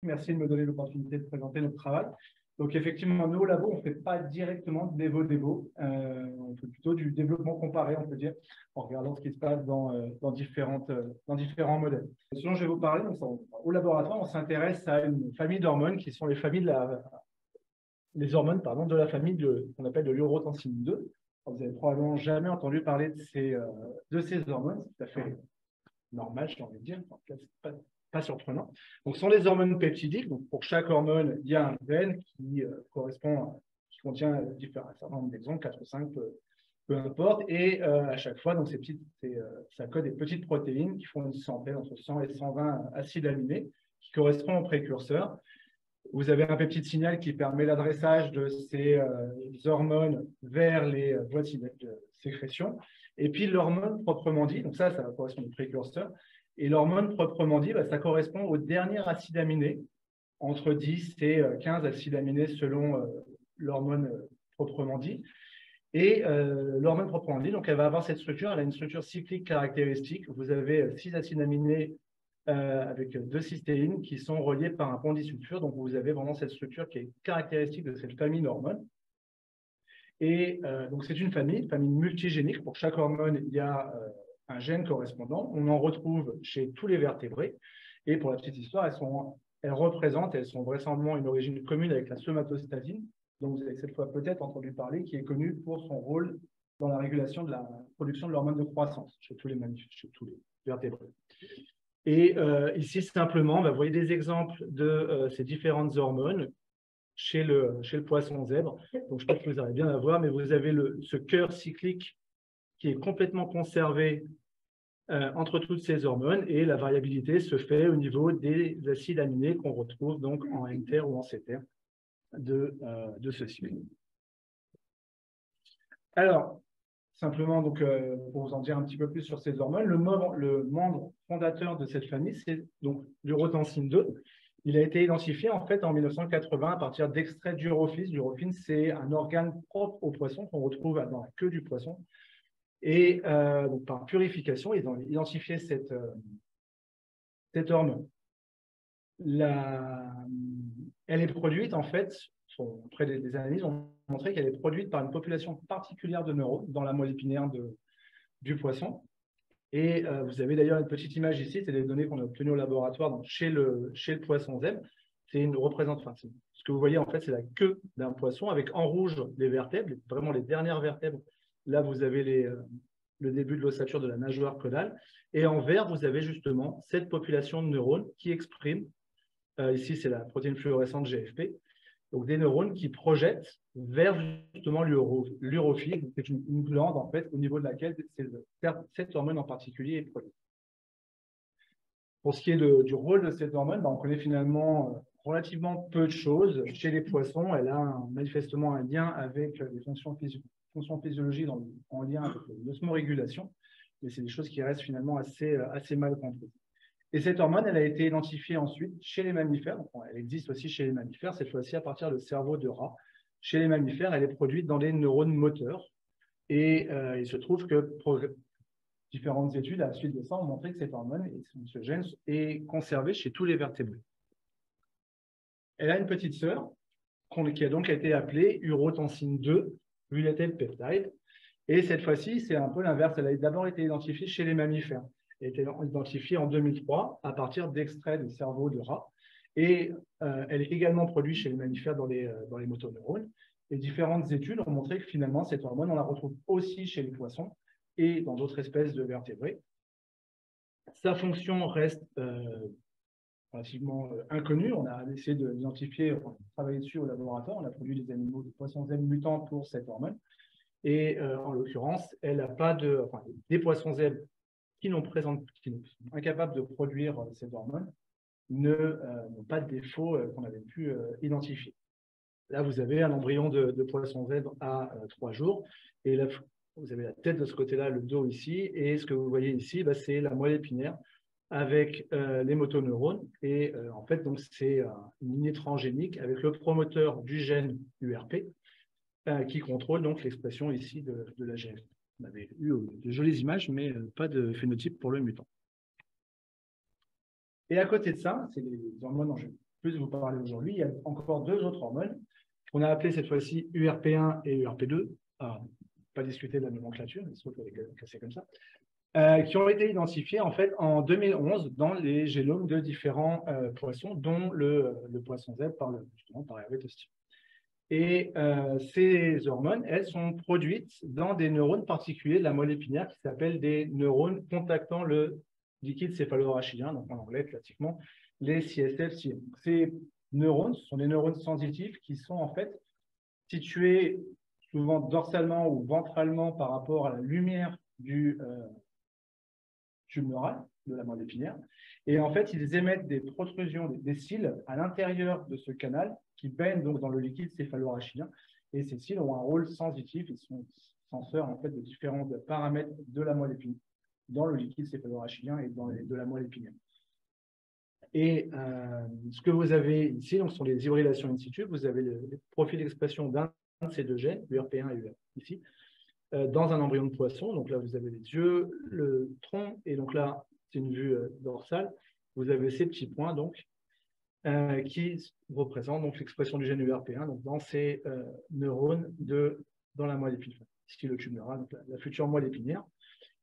Merci de me donner l'opportunité de présenter notre travail. Donc, effectivement, nous, au labo, on ne fait pas directement de l'évo-dévo. On fait plutôt du développement comparé, on peut dire, en regardant ce qui se passe dans différents modèles. Ce dont je vais vous parler, donc, au laboratoire, on s'intéresse à une famille d'hormones qui sont les hormones de la famille qu'on appelle de l'urotensine 2. Vous n'avez probablement jamais entendu parler de ces hormones. C'est tout à fait normal, j'ai envie de dire. En tout cas, c'est pas surprenant. Donc, ce sont les hormones peptidiques. Donc, pour chaque hormone, il y a un gène qui contient un certain nombre d'exons, 4 ou 5, peu importe. Et à chaque fois, donc, ça code des petites protéines qui font une centaine, entre 100 et 120 acides aminés qui correspondent aux précurseurs. Vous avez un peptide signal qui permet l'adressage de ces hormones vers les voies de sécrétion. Et puis l'hormone proprement dit, donc ça correspond au précurseur. Et l'hormone proprement dit, ça correspond au dernier acide aminé, entre 10 et 15 acides aminés selon l'hormone proprement dit. Et l'hormone proprement dit, donc elle va avoir cette structure, elle a une structure cyclique caractéristique. Vous avez 6 acides aminés avec 2 cystéines qui sont reliés par un pont disulfure. Donc, vous avez vraiment cette structure qui est caractéristique de cette famille d'hormones. Et donc, c'est une famille multigénique. Pour chaque hormone, il y a un gène correspondant. On en retrouve chez tous les vertébrés. Et pour la petite histoire, elles sont vraisemblablement une origine commune avec la somatostazine, dont vous avez cette fois peut-être entendu parler, qui est connue pour son rôle dans la régulation de la production de l'hormone de croissance chez tous les vertébrés. Et ici, simplement, vous voyez des exemples de ces différentes hormones chez le poisson zèbre. Donc, je pense que vous arrivez bien à voir, mais vous avez ce cœur cyclique qui est complètement conservé entre toutes ces hormones, et la variabilité se fait au niveau des acides aminés qu'on retrouve donc en N-ter ou en C-ter de ce cycle. Alors, simplement, donc, pour vous en dire un petit peu plus sur ces hormones, le membre fondateur de cette famille, c'est donc l'urotensine 2. Il a été identifié en fait en 1980 à partir d'extraits d'urophile. L'urophile, c'est un organe propre au poisson qu'on retrouve dans la queue du poisson. Et donc, par purification, ils ont identifié cette hormone. Elle est produite en fait, après des analyses, ont montré qu'elle est produite par une population particulière de neurones dans la moelle épinière du poisson. Et vous avez d'ailleurs une petite image ici, c'est des données qu'on a obtenues au laboratoire donc chez le poisson zèbre. C'est une représentation. Ce que vous voyez en fait, c'est la queue d'un poisson avec en rouge les vertèbres, vraiment les dernières vertèbres. Là, vous avez le début de l'ossature de la nageoire caudale. Et en vert, vous avez justement cette population de neurones qui exprime, ici c'est la protéine fluorescente GFP, donc des neurones qui projettent vers justement l'urophile, c'est une glande en fait au niveau de laquelle cette hormone en particulier est produite. Pour ce qui est du rôle de cette hormone, on connaît finalement relativement peu de choses. Chez les poissons, elle a manifestement un lien avec les fonctions physiologiques en lien avec l'osmorégulation, mais c'est des choses qui restent finalement assez mal comprises. Et cette hormone, elle a été identifiée ensuite chez les mammifères. Donc, elle existe aussi chez les mammifères, cette fois-ci à partir du cerveau de rat. Chez les mammifères, elle est produite dans les neurones moteurs. Et il se trouve que différentes études à la suite de ça ont montré que cette hormone, ce gène, est conservé chez tous les vertébrés. Elle a une petite sœur qui a donc été appelée urotensine 2, related peptide. Et cette fois-ci, c'est un peu l'inverse. Elle a d'abord été identifiée chez les mammifères. Elle a été identifiée en 2003 à partir d'extraits de cerveau de rat. Et elle est également produite chez les mammifères dans les motoneurones. Et différentes études ont montré que finalement, cette hormone, on la retrouve aussi chez les poissons et dans d'autres espèces de vertébrés. Sa fonction reste relativement inconnue. On a essayé de l'identifier, on a travaillé dessus au laboratoire. On a produit des poissons zèbres mutants pour cette hormone. Et en l'occurrence, elle n'a pas des poissons zèbres qui sont incapables de produire cette hormone n'ont pas de défaut qu'on avait pu identifier. Là, vous avez un embryon de poisson zèbre à 3 jours. Et là, vous avez la tête de ce côté-là, le dos ici. Et ce que vous voyez ici, c'est la moelle épinière avec les motoneurones. Et en fait, c'est une lignée transgénique avec le promoteur du gène URP qui contrôle donc l'expression ici de la GFP. On avait eu de jolies images, mais pas de phénotype pour le mutant. Et à côté de ça, c'est les hormones plus vous parler aujourd'hui. Il y a encore deux autres hormones qu'on a appelées cette fois-ci URP1 et URP2. Ah, pas discuter de la nomenclature, mais sauf que c'est comme ça. Qui ont été identifiés en fait en 2011 dans les génomes de différents poissons, dont le poisson zèbre justement par Hervé Tostino. Et ces hormones, elles sont produites dans des neurones particuliers de la moelle épinière qui s'appellent des neurones contactant le liquide céphalorachidien, donc en anglais classiquement les CSF-CM. Ces neurones, ce sont des neurones sensitifs qui sont en fait situés souvent dorsalement ou ventralement par rapport à la lumière du tube neural de la moelle épinière. Et en fait, ils émettent des protrusions, des cils à l'intérieur de ce canal qui baignent donc dans le liquide céphalorachidien. Et ces cils ont un rôle sensitif, ils sont senseurs en fait de différents paramètres de la moelle épinière dans le liquide céphalorachidien et de la moelle épinière. Et ce que vous avez ici, donc, sont les hybridations in situ. Vous avez le profil d'expression d'un de ces deux gènes, URP1 et URP, ici, dans un embryon de poisson. Donc là, vous avez les yeux, le tronc, et donc là, c'est une vue dorsale. Vous avez ces petits points donc, qui représentent donc l'expression du gène URP1 donc, dans ces neurones dans la moelle épinière. Ici, le tube neural, donc la future moelle épinière.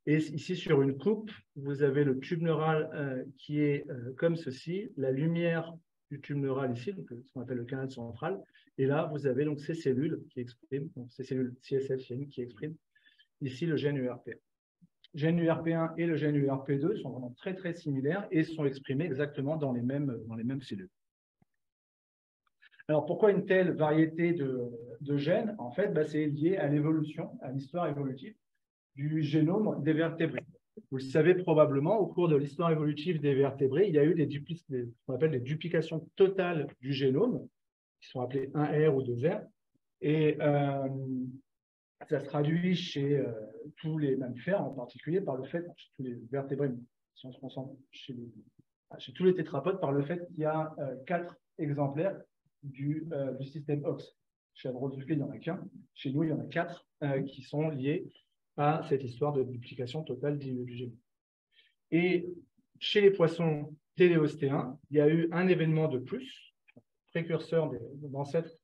Et ici, sur une coupe, vous avez le tube neural qui est comme ceci, la lumière du tube neural ici, donc, ce qu'on appelle le canal central. Et là, vous avez donc ces cellules qui expriment, donc ces cellules CSF qui expriment ici le gène URP1. Le gène URP1 et le gène URP2 sont vraiment très, très similaires et sont exprimés exactement dans les mêmes cellules. Alors, pourquoi une telle variété de gènes? En fait, c'est lié à l'évolution, à l'histoire évolutive du génome des vertébrés. Vous le savez probablement, au cours de l'histoire évolutive des vertébrés, il y a eu ce qu'on appelle des duplications totales du génome, qui sont appelées 1R ou 2R. Et ça se traduit chez tous les mammifères, en particulier par le fait, chez tous les vertébrés, si on se concentre chez tous les tétrapodes, par le fait qu'il y a 4 exemplaires du système OX. Chez la drosophile, il n'y en a qu'un. Chez nous, il y en a 4 qui sont liés à cette histoire de duplication totale du génome. Et chez les poissons téléostéens, il y a eu un événement de plus, précurseur d'ancêtres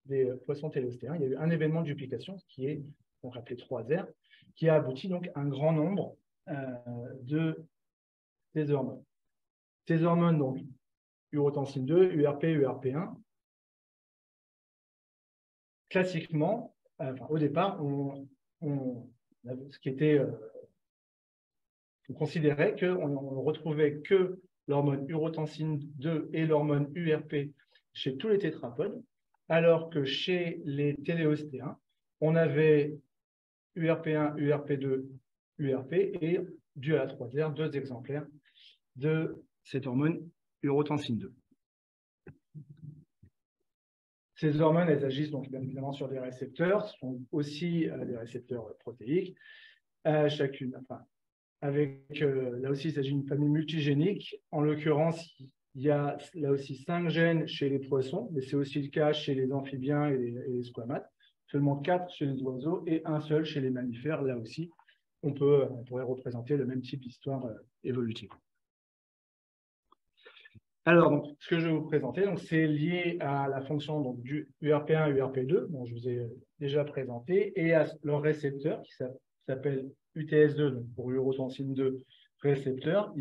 des poissons téléostéens. Il y a eu un événement de duplication, qui est donc appelé 3R, qui a abouti donc à un grand nombre de ces hormones. Ces hormones, donc urotensine 2, URP, URP1, classiquement, au départ, on considérait qu'on ne retrouvait que l'hormone urotensine 2 et l'hormone URP chez tous les tétrapodes, alors que chez les téléostéens, on avait URP1, URP2, URP et, dû à la 3R, 2 exemplaires de cette hormone urotensine 2. Ces hormones, elles agissent donc bien évidemment sur des récepteurs, ce sont aussi des récepteurs protéiques, chacune, là aussi, il s'agit d'une famille multigénique. En l'occurrence, il y a là aussi 5 gènes chez les poissons, mais c'est aussi le cas chez les amphibiens et les squamates. Seulement 4 chez les oiseaux et un seul chez les mammifères. Là aussi, on pourrait représenter le même type d'histoire évolutive. Alors, donc, ce que je vais vous présenter, c'est lié à la fonction donc, du URP1 et URP2, dont je vous ai déjà présenté, et à leur récepteur qui s'appelle UTS2, donc pour urotensine 2 récepteur.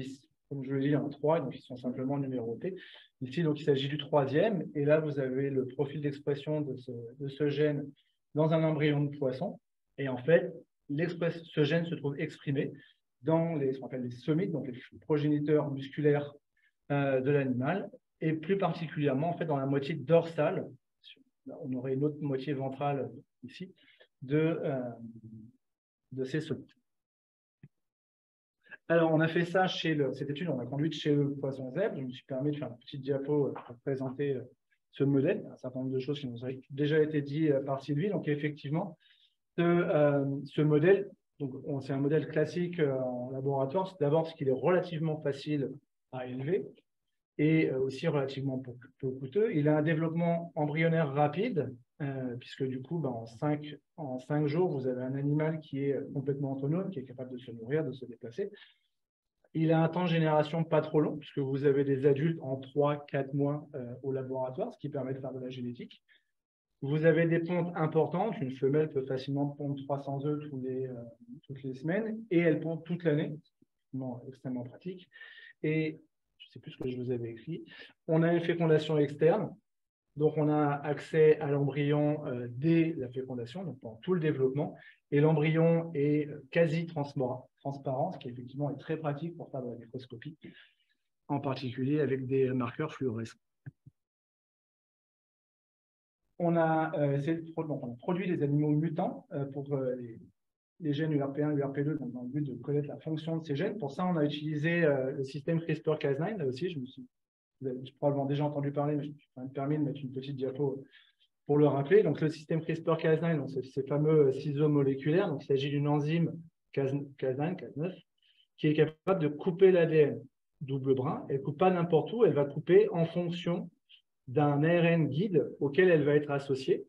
Comme je l'ai dit, il y en a 3, donc ils sont simplement numérotés. Ici, donc, il s'agit du 3e, et là, vous avez le profil d'expression de ce gène dans un embryon de poisson. Et en fait, ce gène se trouve exprimé dans ce qu'on appelle les somites, donc les progéniteurs musculaires de l'animal, et plus particulièrement en fait dans la moitié dorsale, on aurait une autre moitié ventrale ici, de ces somites. Alors, on a fait ça cette étude, on l'a conduite chez le poisson zèbre. Je me suis permis de faire une petite diapo pour présenter ce modèle. Il y a un certain nombre de choses qui nous ont déjà été dites par Sylvie. Donc, effectivement, ce modèle, c'est un modèle classique en laboratoire. D'abord, parce qu'il est relativement facile à élever et aussi relativement peu coûteux. Il a un développement embryonnaire rapide, puisque du coup, en 5 jours, vous avez un animal qui est complètement autonome, qui est capable de se nourrir, de se déplacer. Il a un temps de génération pas trop long, puisque vous avez des adultes en 3-4 mois au laboratoire, ce qui permet de faire de la génétique. Vous avez des pontes importantes. Une femelle peut facilement pondre 300 œufs toutes les semaines, et elle pond toute l'année, extrêmement pratique. Et je ne sais plus ce que je vous avais écrit. On a une fécondation externe. Donc, on a accès à l'embryon dès la fécondation, donc pendant tout le développement. Et l'embryon est quasi transparent, ce qui effectivement est très pratique pour faire de la microscopie, en particulier avec des marqueurs fluorescents. On a produit des animaux mutants pour les gènes URP1 et URP2 dans le but de connaître la fonction de ces gènes. Pour ça, on a utilisé le système CRISPR-Cas9. Là aussi, vous avez probablement déjà entendu parler, mais je me suis quand même permis de mettre une petite diapo pour le rappeler. Donc, le système CRISPR-Cas9, c'est ces fameux ciseaux moléculaires. Donc, il s'agit d'une enzyme Cas9, qui est capable de couper l'ADN double brin. Elle ne coupe pas n'importe où, elle va couper en fonction d'un ARN guide auquel elle va être associée.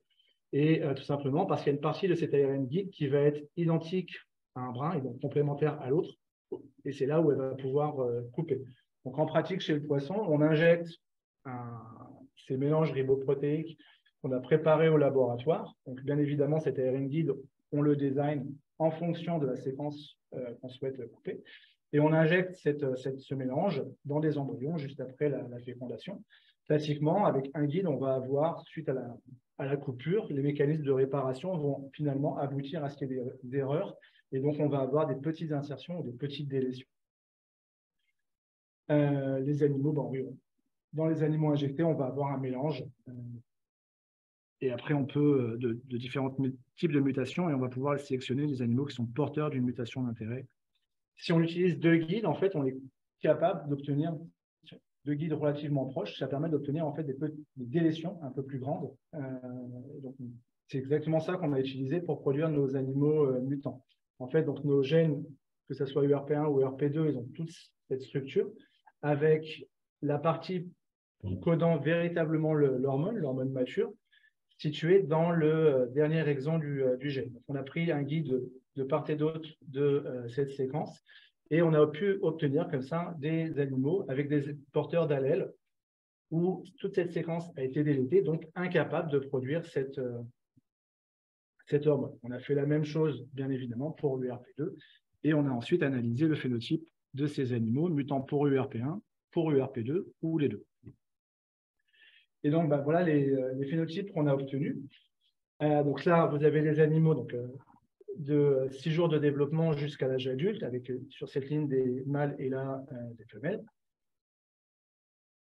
Et tout simplement parce qu'il y a une partie de cet ARN guide qui va être identique à un brin et donc complémentaire à l'autre. Et c'est là où elle va pouvoir couper. Donc, en pratique, chez le poisson, on injecte ces mélanges riboprotéiques qu'on a préparés au laboratoire. Donc, bien évidemment, cet ARN guide, on le design en fonction de la séquence qu'on souhaite couper. Et on injecte ce mélange dans des embryons juste après la fécondation. Classiquement, avec un guide, on va avoir, suite à la coupure, les mécanismes de réparation vont finalement aboutir à ce qu'il y ait des erreurs. Et donc, on va avoir des petites insertions ou des petites délétions. Les animaux, oui, dans les animaux injectés, on va avoir un mélange. Et après, on peut de différents types de mutations et on va pouvoir sélectionner des animaux qui sont porteurs d'une mutation d'intérêt. Si on utilise deux guides, en fait, on est capable d'obtenir deux guides relativement proches. Ça permet d'obtenir en fait des délétions un peu plus grandes. C'est exactement ça qu'on a utilisé pour produire nos animaux mutants. En fait, donc nos gènes, que ce soit URP1 ou URP2, ils ont toute cette structure avec la partie codant véritablement l'hormone mature, située dans le dernier exon du gène. Donc, on a pris un guide de part et d'autre de cette séquence et on a pu obtenir comme ça des animaux avec des porteurs d'allèles où toute cette séquence a été délétée, donc incapable de produire cette hormone. On a fait la même chose, bien évidemment, pour l'URP2 et on a ensuite analysé le phénotype de ces animaux mutants pour URP1, pour URP2 ou les deux. Et donc, voilà les phénotypes qu'on a obtenus. Donc là, vous avez les animaux de 6 jours de développement jusqu'à l'âge adulte, avec sur cette ligne des mâles et là des femelles.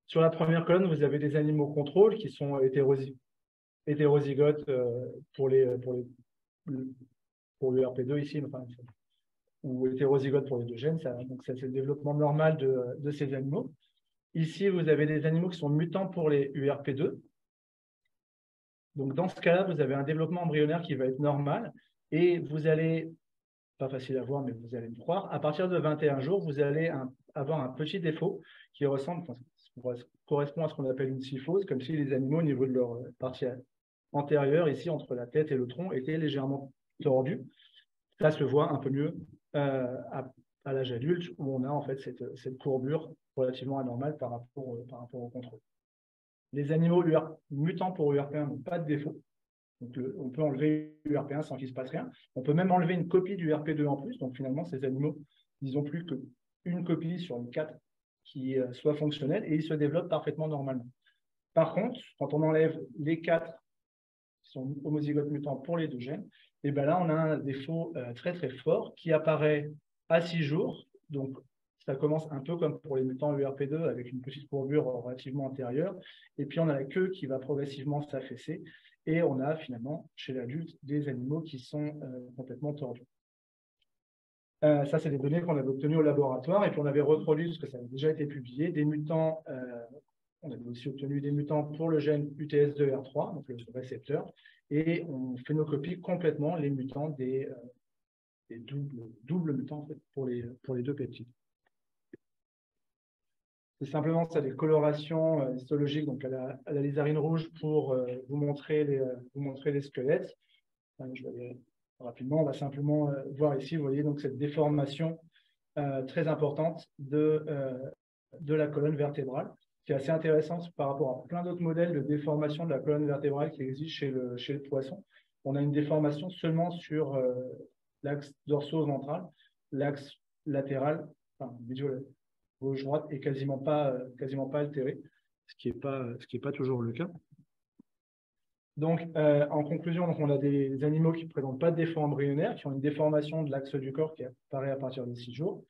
Sur la première colonne, vous avez des animaux contrôles qui sont hétérozygotes pour l'URP2 ici, enfin, ou hétérozygotes pour les deux gènes. Donc, c'est le développement normal de ces animaux. Ici, vous avez des animaux qui sont mutants pour les URP2. Donc, dans ce cas-là, vous avez un développement embryonnaire qui va être normal et vous allez, pas facile à voir, mais vous allez me croire, à partir de 21 jours, vous allez avoir un petit défaut qui correspond à ce qu'on appelle une syphose, comme si les animaux, au niveau de leur partie antérieure, ici, entre la tête et le tronc, étaient légèrement tordus. Ça se voit un peu mieux à l'âge adulte, où on a en fait cette courbure relativement anormale par rapport au contrôle. Les animaux mutants pour URP1 n'ont pas de défaut. Donc, on peut enlever URP1 sans qu'il ne se passe rien. On peut même enlever une copie du URP2 en plus. Donc, finalement, ces animaux, ils n'ont plus qu'une copie sur les 4 qui soit fonctionnelle et ils se développent parfaitement normalement. Par contre, quand on enlève les 4 qui sont homozygotes mutants pour les deux gènes, et bien là, on a un défaut très, très fort qui apparaît à 6 jours. Donc, ça commence un peu comme pour les mutants URP2 avec une petite courbure relativement antérieure. Et puis, on a la queue qui va progressivement s'affaisser. Et on a finalement, chez l'adulte, des animaux qui sont complètement tordus. Ça, c'est des données qu'on avait obtenues au laboratoire. Et puis, on avait reproduit, parce que ça avait déjà été publié, des mutants. On avait aussi obtenu des mutants pour le gène UTS2R3, donc le récepteur. Et on phénocopie complètement les mutants des doubles mutants en fait, pour les deux peptides. C'est simplement ça, des colorations histologiques donc à la lysarine rouge pour vous montrer les squelettes. Je vais aller rapidement. On va simplement voir ici, vous voyez donc cette déformation très importante de la colonne vertébrale. C'est assez intéressant par rapport à plein d'autres modèles de déformation de la colonne vertébrale qui existent chez le poisson. On a une déformation seulement sur l'axe dorso-ventral, l'axe latéral, enfin, gauche-droite, est quasiment pas altéré, ce qui est pas toujours le cas. Donc, en conclusion, donc on a des animaux qui ne présentent pas de défaut embryonnaire, qui ont une déformation de l'axe du corps qui apparaît à partir de 6 jours.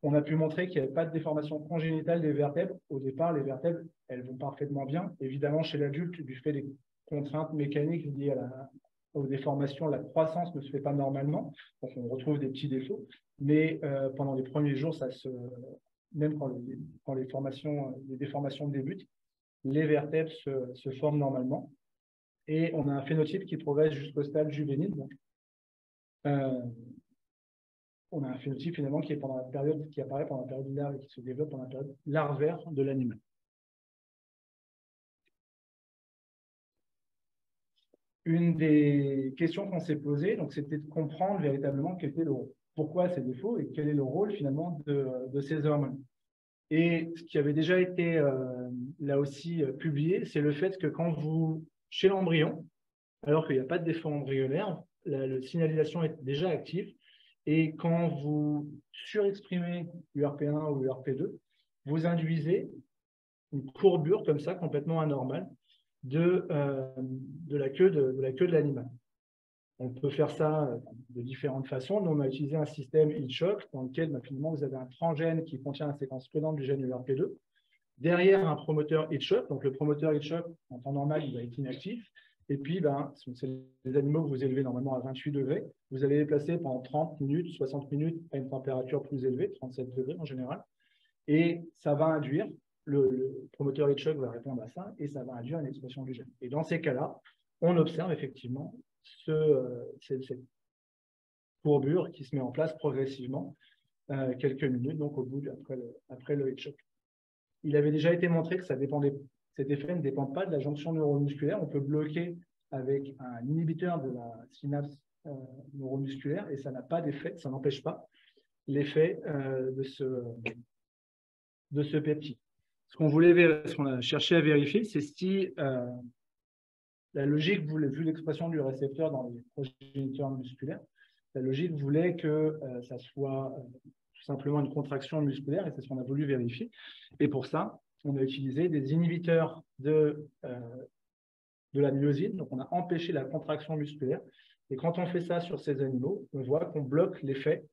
On a pu montrer qu'il n'y avait pas de déformation congénitale des vertèbres. Au départ, les vertèbres, elles vont parfaitement bien. Évidemment, chez l'adulte, du fait des contraintes mécaniques liées aux déformations, la croissance ne se fait pas normalement. Donc, on retrouve des petits défauts. Mais pendant les premiers jours, même quand les déformations débutent, les vertèbres se forment normalement. Et on a un phénotype qui progresse jusqu'au stade juvénile. Donc, on a un phénotype finalement qui apparaît pendant la période larve et qui se développe pendant la période larvaire de l'animal. Une des questions qu'on s'est posées, c'était de comprendre véritablement quel était pourquoi ces défauts et quel est le rôle finalement de ces hormones. Et ce qui avait déjà été là aussi publié, c'est le fait que chez l'embryon, alors qu'il n'y a pas de défaut embryonnaire, la signalisation est déjà active. Et quand vous surexprimez URP1 ou URP2, vous induisez une courbure comme ça, complètement anormale, de la queue de l'animal. On peut faire ça de différentes façons. Nous, on a utilisé un système Hitchcock dans lequel, finalement, vous avez un transgène qui contient la séquence codante du gène URP2. Derrière, un promoteur Hitchcock. Donc, le promoteur Hitchcock, en temps normal, il va être inactif. Et puis, c'est les animaux que vous élevez normalement à 28 degrés. Vous allez les placer pendant 30 minutes, 60 minutes à une température plus élevée, 37 degrés en général. Et ça va induire, le promoteur Hitchcock va répondre à ça, et ça va induire une expression du gène. Et dans ces cas-là, on observe effectivement cette courbure qui se met en place progressivement quelques minutes, donc après le Hitchcock. Il avait déjà été montré que cet effet ne dépend pas de la jonction neuromusculaire. On peut bloquer avec un inhibiteur de la synapse neuromusculaire et ça n'a pas d'effet, ça n'empêche pas l'effet de ce peptide. Ce qu'on a cherché à vérifier, c'est si la logique voulait, vu l'expression du récepteur dans les progéniteurs musculaires, la logique voulait que ça soit tout simplement une contraction musculaire, et c'est ce qu'on a voulu vérifier. Et pour ça, on a utilisé des inhibiteurs de la myosine, donc on a empêché la contraction musculaire. Et quand on fait ça sur ces animaux, on voit qu'on bloque l'effet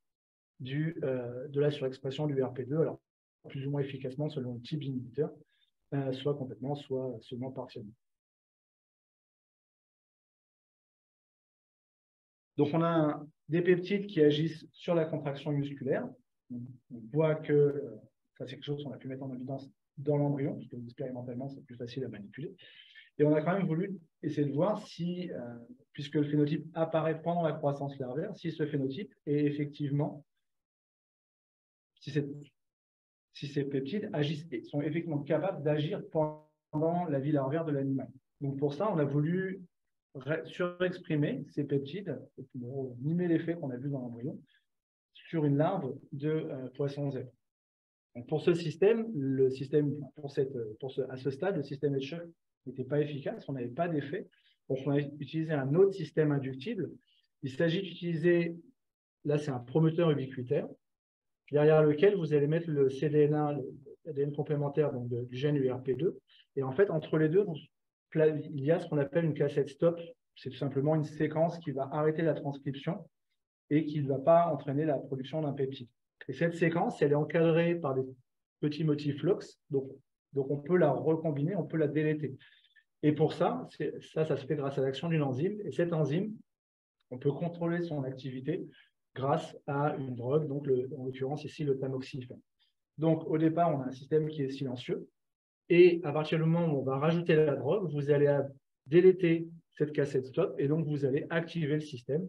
de la surexpression du RP2, alors plus ou moins efficacement selon le type d'inhibiteur, soit complètement, soit seulement partiellement. Donc, on a des peptides qui agissent sur la contraction musculaire. On voit que ça, c'est quelque chose qu'on a pu mettre en évidence dans l'embryon, puisque expérimentalement, c'est plus facile à manipuler. Et on a quand même voulu essayer de voir si, puisque le phénotype apparaît pendant la croissance larvaire, si ce phénotype est effectivement, si ces peptides sont effectivement capables d'agir pendant la vie larvaire de l'animal. Donc, pour ça, on a voulu surexprimer ces peptides pour mimer l'effet qu'on a vu dans l'embryon sur une larve de poisson zèbre. Donc pour ce système, à ce stade, le système Hitchcock n'était pas efficace, on n'avait pas d'effet. Donc on a utilisé un autre système inductible. Il s'agit d'utiliser, là c'est un promoteur ubiquitaire, derrière lequel vous allez mettre le cDNA, l'ADN complémentaire donc du gène URP2. Et en fait, entre les deux, il y a ce qu'on appelle une cassette stop. C'est tout simplement une séquence qui va arrêter la transcription et qui ne va pas entraîner la production d'un peptide. Et cette séquence, elle est encadrée par des petits motifs LOX, donc on peut la recombiner, on peut la déléter. Et pour ça, ça se fait grâce à l'action d'une enzyme. Et cette enzyme, on peut contrôler son activité grâce à une drogue, donc en l'occurrence ici le tamoxifène. Donc au départ, on a un système qui est silencieux. Et à partir du moment où on va rajouter la drogue, vous allez déléter cette cassette stop et donc vous allez activer le système.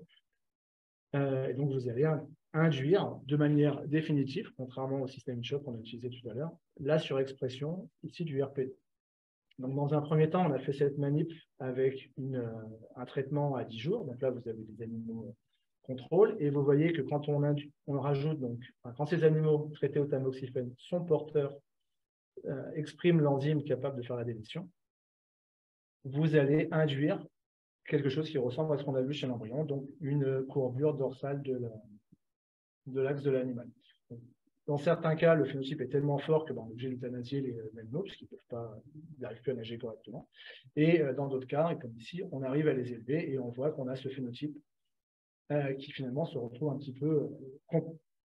Et donc vous allez induire de manière définitive, contrairement au système Hitchcock qu'on a utilisé tout à l'heure, la surexpression ici du RP2. Donc dans un premier temps, on a fait cette manip avec un traitement à 10 jours. Donc là, vous avez des animaux contrôle. Et vous voyez que quand on rajoute, donc, quand ces animaux traités au tamoxifène sont porteurs, expriment l'enzyme capable de faire la déletion, vous allez induire quelque chose qui ressemble à ce qu'on a vu chez l'embryon, donc une courbure dorsale de l'axe de l'animal. Dans certains cas, le phénotype est tellement fort que on est obligé d'euthanasier les animaux, puisqu'ils n'arrivent plus à nager correctement. Et dans d'autres cas, et comme ici, on arrive à les élever et on voit qu'on a ce phénotype qui finalement se retrouve un petit peu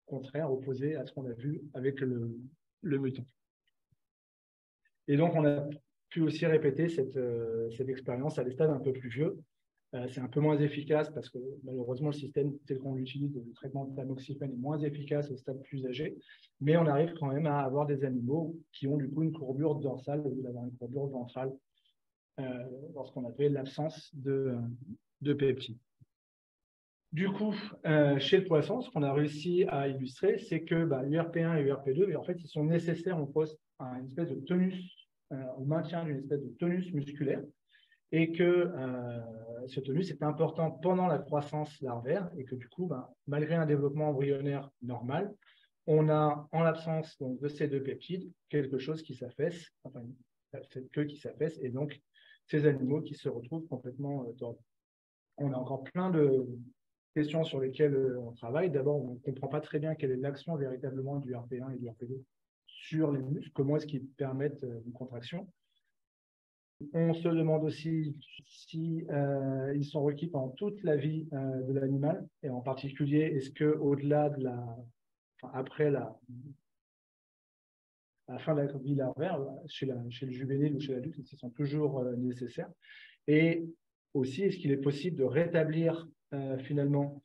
contraire, opposé à ce qu'on a vu avec le mutant. Et donc, on a pu aussi répéter cette expérience à des stades un peu plus vieux. C'est un peu moins efficace parce que malheureusement, le système tel qu'on l'utilise, le traitement de tamoxifène est moins efficace au stade plus âgé, mais on arrive quand même à avoir des animaux qui ont du coup une courbure dorsale au lieu d'avoir une courbure ventrale lorsqu'on avait l'absence de peptides. Du coup, chez le poisson, ce qu'on a réussi à illustrer, c'est que URP1 et URP2, en fait, ils sont nécessaires au poste à une espèce de tonus, au maintien d'une espèce de tonus musculaire, et que ce tonus est important pendant la croissance larvaire, et que du coup, malgré un développement embryonnaire normal, on a, en l'absence de ces deux peptides, quelque chose qui s'affaisse, enfin, cette queue qui s'affaisse, et donc ces animaux qui se retrouvent complètement tordus. On a encore plein de questions sur lesquelles on travaille. D'abord, on ne comprend pas très bien quelle est l'action véritablement du RP1 et du RP2 sur les muscles, comment est-ce qu'ils permettent une contraction. On se demande aussi si ils sont requis pendant toute la vie de l'animal, et en particulier, est-ce qu'au-delà de après la fin de la vie larvaire, chez le juvénile ou chez l'adulte, ils sont toujours nécessaires. Et aussi, est-ce qu'il est possible de rétablir finalement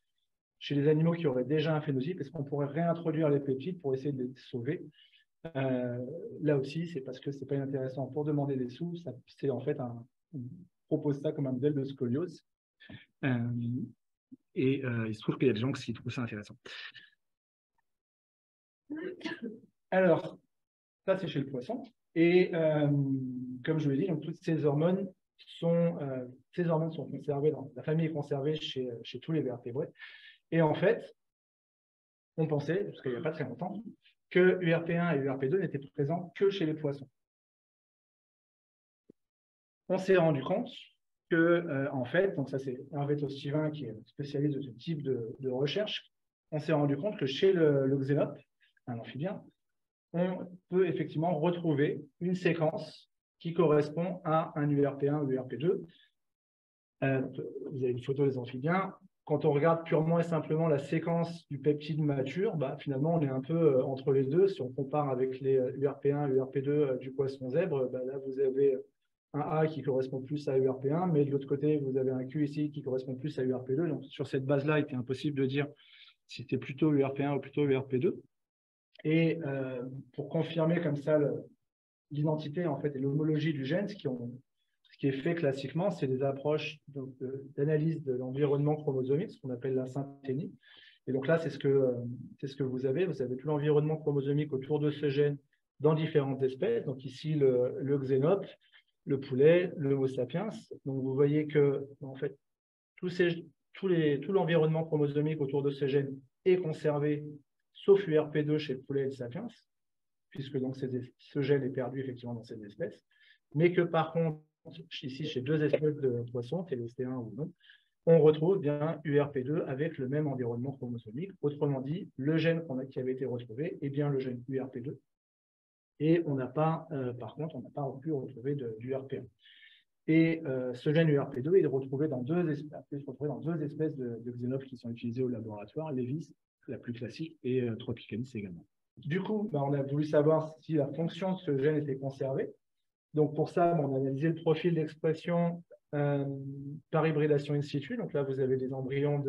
chez les animaux qui auraient déjà un phénotype, est-ce qu'on pourrait réintroduire les peptides pour essayer de les sauver? Là aussi, c'est parce que ce n'est pas intéressant pour demander des sous, c'est en fait on propose ça comme un modèle de scoliose. Et il se trouve qu'il y a des gens qui trouvent ça intéressant. Alors, ça c'est chez le poisson. Et comme je vous l'ai dit, donc, toutes ces hormones sont conservées, la famille est conservée chez tous les vertébrés. Et en fait, on pensait, parce qu'il n'y a pas très longtemps, que URP1 et URP2 n'étaient présents que chez les poissons. On s'est rendu compte que, en fait, donc ça c'est Hervé Tostivin qui est spécialiste de ce type de recherche, on s'est rendu compte que chez le xénope, un amphibien, on peut effectivement retrouver une séquence qui correspond à un URP1 ou URP2. Vous avez une photo des amphibiens. Quand on regarde purement et simplement la séquence du peptide mature, finalement, on est un peu entre les deux. Si on compare avec les URP1 et URP2 du poisson zèbre, là, vous avez un A qui correspond plus à URP1, mais de l'autre côté, vous avez un Q ici qui correspond plus à URP2. Donc, sur cette base-là, il était impossible de dire si c'était plutôt URP1 ou plutôt URP2. Et pour confirmer comme ça l'identité en fait, et l'homologie du gène, ce qui est fait classiquement, c'est des approches d'analyse de l'environnement chromosomique, ce qu'on appelle la synthénie. Et donc là, c'est ce que vous avez. Vous avez tout l'environnement chromosomique autour de ce gène dans différentes espèces. Donc ici, le xénope, le poulet, le Homo sapiens. Donc vous voyez que, en fait, tout l'environnement chromosomique autour de ce gène est conservé, sauf URP2 chez le poulet et le sapiens, puisque donc ce gène est perdu effectivement dans ces espèces. Mais que par contre, ici, chez deux espèces de poissons, Télestéen ou non, on retrouve bien URP2 avec le même environnement chromosomique. Autrement dit, le gène qui avait été retrouvé est bien le gène URP2. Et on n'a pas, par contre, on n'a pas pu retrouver d'URP1. Et ce gène URP2 est retrouvé dans deux espèces de xénopes qui sont utilisées au laboratoire, Levis, la plus classique, et Tropicanis également. Du coup, on a voulu savoir si la fonction de ce gène était conservée. Donc, pour ça, on a analysé le profil d'expression par hybridation in situ. Donc là, vous avez des embryons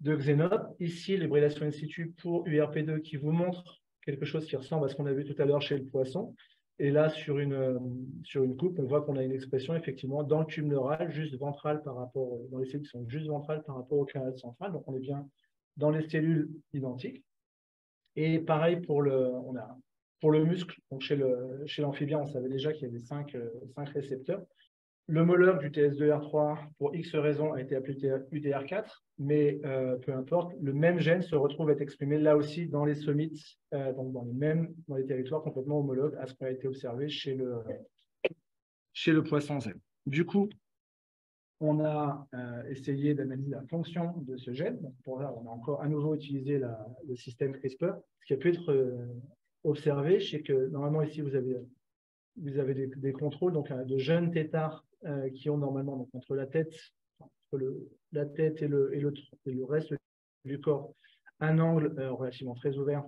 de xénopes. Ici, l'hybridation in situ pour URP2 qui vous montre quelque chose qui ressemble à ce qu'on a vu tout à l'heure chez le poisson. Et là, sur une coupe, on voit qu'on a une expression effectivement dans le tube neural, juste ventral dans les cellules qui sont juste ventrales par rapport au canal central. Donc, on est bien dans les cellules identiques. Et pareil pour le muscle. Donc chez l'amphibien, on savait déjà qu'il y avait 5 récepteurs. L'homologue du TS2R3, pour X raisons, a été appelé UTR4, mais peu importe, le même gène se retrouve à être exprimé là aussi dans les somites, donc dans les territoires complètement homologues à ce qui a été observé chez le poisson zèbre. Du coup, on a essayé d'analyser la fonction de ce gène. Donc pour là, on a encore à nouveau utilisé le système CRISPR. Ce qui a pu être observé, c'est que normalement ici, vous avez des contrôles donc, de jeunes têtards qui ont normalement donc, entre la tête et le reste du corps un angle relativement très ouvert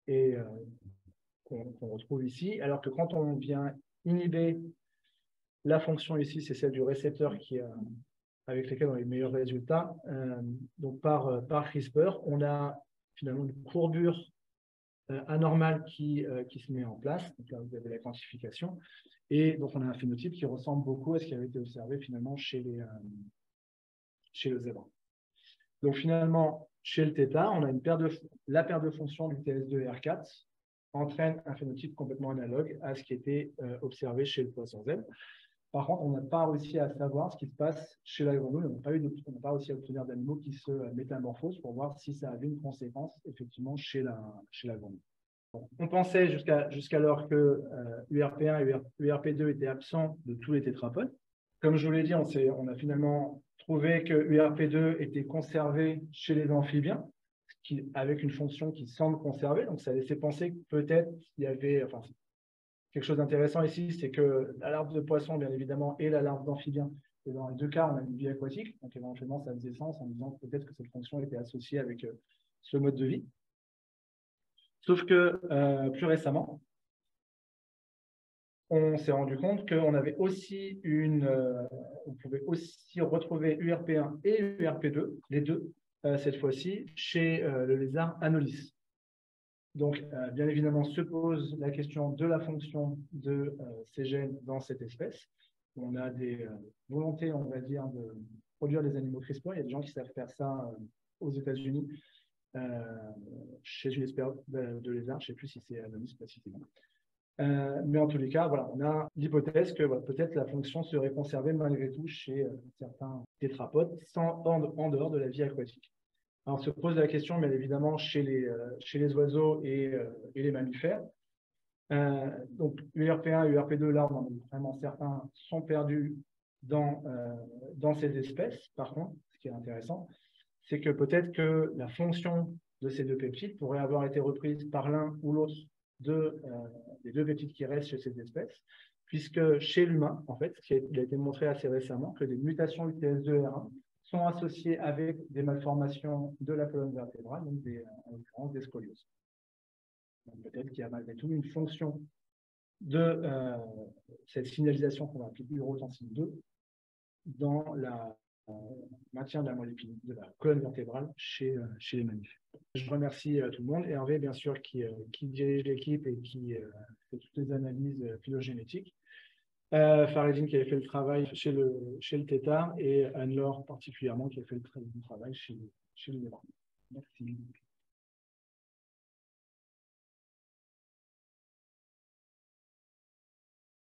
et qu'on retrouve ici. Alors que quand on vient inhiber la fonction ici, c'est celle du récepteur avec lequel on a les meilleurs résultats. Donc par CRISPR, on a finalement une courbure anormale qui se met en place. Donc là, vous avez la quantification. Et donc, on a un phénotype qui ressemble beaucoup à ce qui avait été observé finalement chez le zèbre. Donc finalement, chez le θ, on a la paire de fonctions du TS2R4 entraîne un phénotype complètement analogue à ce qui était observé chez le poisson zèbre. Par contre, on n'a pas réussi à savoir ce qui se passe chez la grenouille. On n'a pas réussi à obtenir d'animaux qui se métamorphosent pour voir si ça avait une conséquence effectivement chez la grenouille. On pensait jusqu'alors que URP1 et URP2 étaient absents de tous les tétrapodes. Comme je vous l'ai dit, on a finalement trouvé que URP2 était conservé chez les amphibiens, avec une fonction qui semble conservée. Donc, ça laissait penser que peut-être il y avait... Enfin, quelque chose d'intéressant ici, c'est que la larve de poisson, bien évidemment, et la larve d'amphibien, et dans les deux cas, on a une vie aquatique. Donc, éventuellement, ça faisait sens en disant que peut-être que cette fonction était associée avec ce mode de vie. Sauf que plus récemment, on s'est rendu compte qu'on avait aussi on pouvait aussi retrouver URP1 et URP2, les deux, cette fois-ci, chez le lézard Anolis. Donc, bien évidemment, se pose la question de la fonction de ces gènes dans cette espèce. On a des volontés, on va dire, de produire des animaux CRISPR. Il y a des gens qui savent faire ça aux États-Unis, chez une espèce de lézard. Je ne sais plus si c'est Anolis précisément. Mais en tous les cas, voilà, on a l'hypothèse que peut-être la fonction serait conservée malgré tout chez certains tétrapodes en dehors de la vie aquatique. Alors, se pose la question, bien évidemment, chez les oiseaux et les mammifères. Donc, URP1 et URP2, là, on en est vraiment certains, sont perdus dans ces espèces. Par contre, ce qui est intéressant, c'est que peut-être que la fonction de ces deux peptides pourrait avoir été reprise par l'un ou l'autre des deux peptides qui restent chez ces espèces, puisque chez l'humain, en fait, il a été montré assez récemment que des mutations UTS2R1 sont associées avec des malformations de la colonne vertébrale, donc en l'occurrence des scolioses. Peut-être qu'il y a malgré tout une fonction de cette signalisation qu'on va appeler urotensine 2 dans la maintien de la colonne vertébrale chez les mammifères. Je remercie tout le monde et Hervé, bien sûr, qui dirige l'équipe et qui fait toutes les analyses phylogénétiques. Faridine qui avait fait le travail chez le tétard et Anne-Laure particulièrement qui a fait le travail chez le zèbre. Merci.